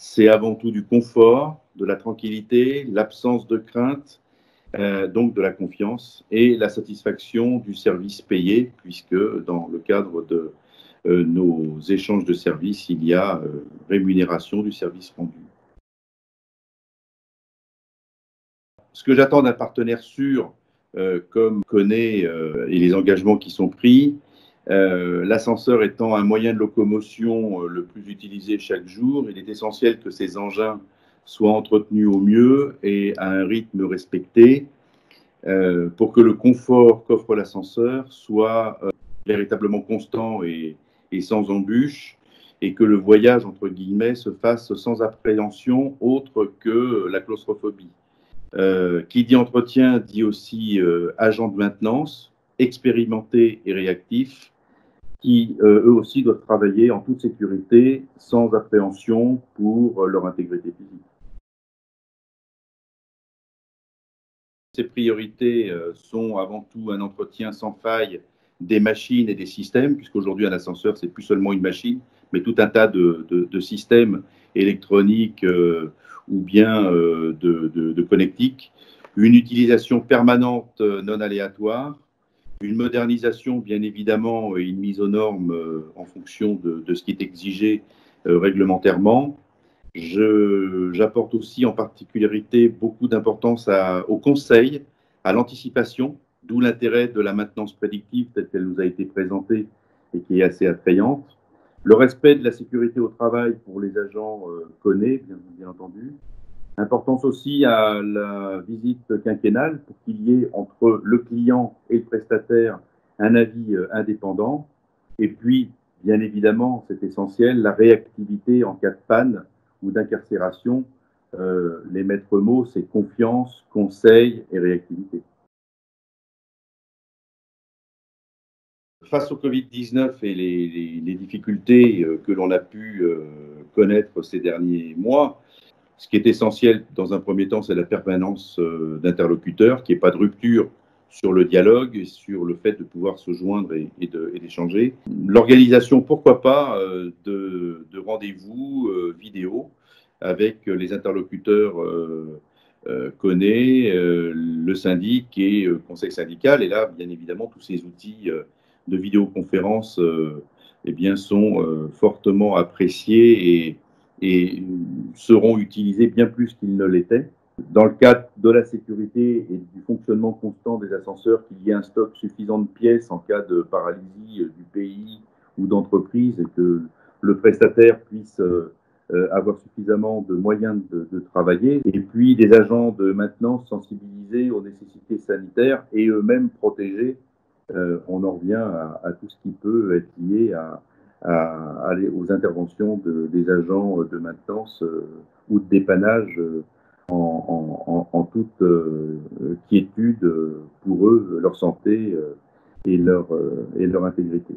c'est avant tout du confort, de la tranquillité, l'absence de crainte, donc de la confiance et la satisfaction du service payé, puisque dans le cadre de nos échanges de services, il y a rémunération du service rendu. Ce que j'attends d'un partenaire sûr, comme connaît et les engagements qui sont pris, l'ascenseur étant un moyen de locomotion le plus utilisé chaque jour, il est essentiel que ces engins soient entretenus au mieux et à un rythme respecté pour que le confort qu'offre l'ascenseur soit véritablement constant et sans embûches, et que le voyage, entre guillemets, se fasse sans appréhension autre que la claustrophobie. Qui dit entretien dit aussi agent de maintenance, expérimentés et réactifs, qui eux aussi doivent travailler en toute sécurité, sans appréhension pour leur intégrité physique. Ces priorités sont avant tout un entretien sans faille des machines et des systèmes, puisqu'aujourd'hui un ascenseur, c'est plus seulement une machine, mais tout un tas de systèmes électroniques ou bien de connectiques, une utilisation permanente non aléatoire, une modernisation bien évidemment et une mise aux normes en fonction de ce qui est exigé réglementairement. J'apporte aussi en particularité beaucoup d'importance au conseil, à l'anticipation, d'où l'intérêt de la maintenance prédictive telle qu'elle nous a été présentée et qui est assez attrayante. Le respect de la sécurité au travail pour les agents connaît, bien entendu. Importance aussi à la visite quinquennale pour qu'il y ait entre le client et le prestataire un avis indépendant. Et puis, bien évidemment, c'est essentiel, la réactivité en cas de panne ou d'incarcération. Les maîtres mots, c'est confiance, conseil et réactivité. Face au Covid-19 et les difficultés que l'on a pu connaître ces derniers mois, ce qui est essentiel dans un premier temps, c'est la permanence d'interlocuteurs, qu'il n'y ait pas de rupture sur le dialogue et sur le fait de pouvoir se joindre et d'échanger. L'organisation, pourquoi pas, de rendez-vous vidéo avec les interlocuteurs connus, le syndic et le conseil syndical. Et là, bien évidemment, tous ces outils de vidéoconférence eh bien, sont fortement appréciés et seront utilisés bien plus qu'ils ne l'étaient. Dans le cadre de la sécurité et du fonctionnement constant des ascenseurs, qu'il y ait un stock suffisant de pièces en cas de paralysie du pays ou d'entreprise et que le prestataire puisse avoir suffisamment de moyens de travailler. Et puis des agents de maintenance sensibilisés aux nécessités sanitaires et eux-mêmes protégés. On en revient à tout ce qui peut être lié aux interventions des agents de maintenance ou de dépannage en toute quiétude pour eux, leur santé et leur intégrité.